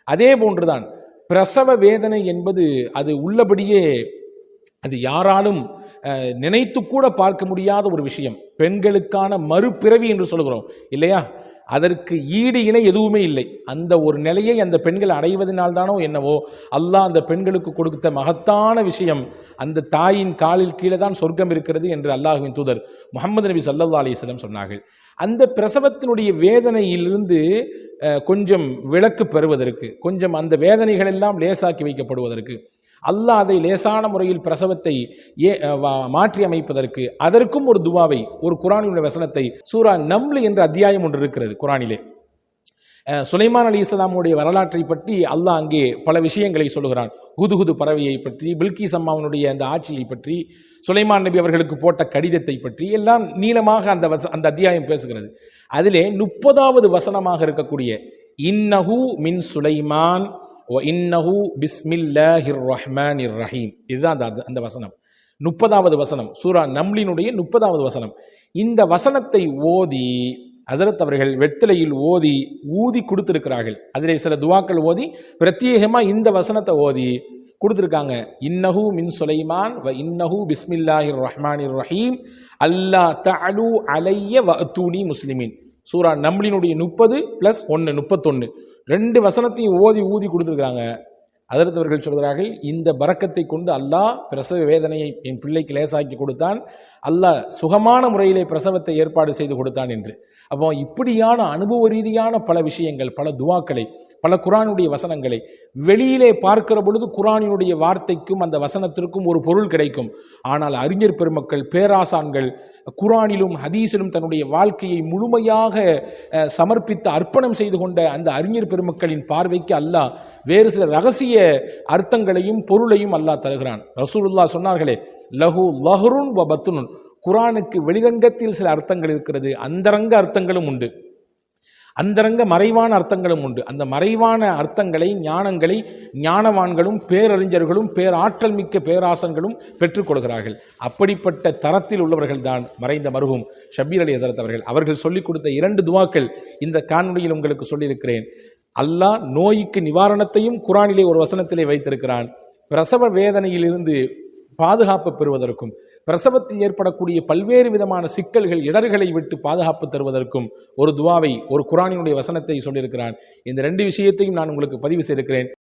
அதே போன்றுதான் பிரசவ வேதனை என்பது அது உள்ளபடியே அது யாராலும் நினைத்து கூட பார்க்க முடியாத ஒரு விஷயம். பெண்களுக்கான மறுபிறவி என்று சொல்கிறோம் இல்லையா, அதற்கு ஈடு இணை எதுவுமே இல்லை. அந்த ஒரு நிலையை அந்த பெண்கள் அடைவதனால்தானோ என்னவோ அல்லாஹ் அந்த பெண்களுக்கு கொடுத்த மகத்தான விஷயம், அந்த தாயின் காலில் கீழே தான் சொர்க்கம் இருக்கிறது என்று அல்லாஹ்வின் தூதர் முஹம்மது நபி ஸல்லல்லாஹு அலைஹி வஸல்லம் சொன்னார்கள். அந்த பிரசவத்தினுடைய வேதனையிலிருந்து கொஞ்சம் விலக்கு பெறுவதற்கு, கொஞ்சம் அந்த வேதனைகள் எல்லாம் லேசாக்கி வைக்கப்படுவதற்கு, அல்லாஹ் அதை லேசான முறையில் பிரசவத்தை மாற்றி அமைப்பதற்கு அதற்கும் ஒரு துவாவை, ஒரு குர்ஆனின் வசனத்தை, சூரா நம்ல் என்ற அத்தியாயம் ஒன்று இருக்கிறது குர்ஆனிலே. சுலைமான் அலைஹிஸ்ஸலாமுடைய வரலாற்றை பற்றி அல்லாஹ் அங்கே பல விஷயங்களை சொல்லுகிறான். ஹுதுஹுது பறவையை பற்றி, பில்கீஸ் அம்மாவனுடைய அந்த ஆட்சியை பற்றி, சுலைமான் நபி அவர்களுக்கு போட்ட கடிதத்தை பற்றி எல்லாம் நீளமாக அந்த அத்தியாயம் பேசுகிறது. அதிலே 30வது வசனமாக இருக்கக்கூடிய இன்னஹு மின் சுலைமான் வ இன்னஹு பிஸ்மில்லாஹிர் ரஹ்மானிர் ரஹீம், இதுதான் அந்த வசனம். 30வது வசனம், சூரா நம்லினுடைய 30வது வசனம். இந்த வசனத்தை ஓதி ஹஸரத் அவர்கள் வெற்றிலையில் ஊதி கொடுத்திருக்கிறார்கள். அதிலே சில துவாக்கள் ஓதி பிரத்யேகமாக இந்த வசனத்தை ஓதி கொடுத்திருக்காங்க. இன்னஹு மின் சுலைமான் வ இன்னஹு பிஸ்மில்லாஹிர் ரஹ்மானிர் ரஹீம் அல்லா தஅலு அலைய வ அத்தூனி முஸ்லிமீன். சூரா நம்லினுடைய 30 + 1 31 2 வசனத்தையும் ஊதி கொடுத்திருக்காங்க. ஹஸரத் அவர்கள் சொல்கிறார்கள், இந்த பரக்கத்தை கொண்டு அல்லாஹ் பிரசவ வேதனையை என் பிள்ளைக்கு லேசாக்கி கொடுத்தான், அல்லாஹ் சுகமான முறையிலே பிரசவத்தை ஏற்பாடு செய்து கொடுத்தான் என்று. அப்போ இப்படியான அனுபவ ரீதியான பல விஷயங்கள், பல துவாக்களை, பல குர்ஆனுடைய வசனங்களை வெளியிலே பார்க்கிற பொழுது குர்ஆனினுடைய வார்த்தைக்கும் அந்த வசனத்திற்கும் ஒரு பொருள் கிடைக்கும். ஆனால் அறிஞர் பெருமக்கள், பேராசான்கள் குர்ஆனிலும் ஹதீஸிலும் தன்னுடைய வாழ்க்கையை முழுமையாக சமர்ப்பித்து அர்ப்பணம் செய்து கொண்ட அந்த அறிஞர் பெருமக்களின் பார்வைக்கு அல்லாஹ் வேறு சில ரகசிய அர்த்தங்களையும் பொருளையும் அல்லாஹ் தருகிறான். ரசூலுல்லாஹ் சொன்னார்களே, லஹு லஹ்ருன் வ பத்னுன், குர்ஆனுக்கு வெளிரங்கத்தில் சில அர்த்தங்கள் இருக்கிறது, அந்தரங்க அர்த்தங்களும் உண்டு, அந்தரங்க மறைவான அர்த்தங்களும் உண்டு. அந்த மறைவான அர்த்தங்களை, ஞானங்களை ஞானவான்களும் பேரறிஞர்களும் பேராற்றல் மிக்க பேராசன்களும் பெற்றுக் கொடுக்கிறார்கள். அப்படிப்பட்ட தரத்தில் உள்ளவர்கள் தான் மறைந்த மர்ஹூம் ஷபீர் அலி ஹஸரத் அவர்கள். அவர்கள் சொல்லிக் கொடுத்த 2 துவாக்கள் இந்த காணொளியில் உங்களுக்கு சொல்லியிருக்கிறேன். அல்லாஹ் நோய்க்கு நிவாரணத்தையும் குர்ஆனிலே ஒரு வசனத்திலே வைத்திருக்கிறான். பிரசவ வேதனையிலிருந்து பாதுகாப்பு பெறுவதற்கும், பிரசவத்தில் ஏற்படக்கூடிய பல்வேறு விதமான சிக்கல்கள், இடர்களை விட்டு பாதுகாப்பு தருவதற்கும் ஒரு துவாவை, ஒரு குர்ஆனினுடைய வசனத்தை சொல்லியிருக்கிறான். இந்த 2 விஷயத்தையும் நான் உங்களுக்கு பதிவு செய்திருக்கிறேன்.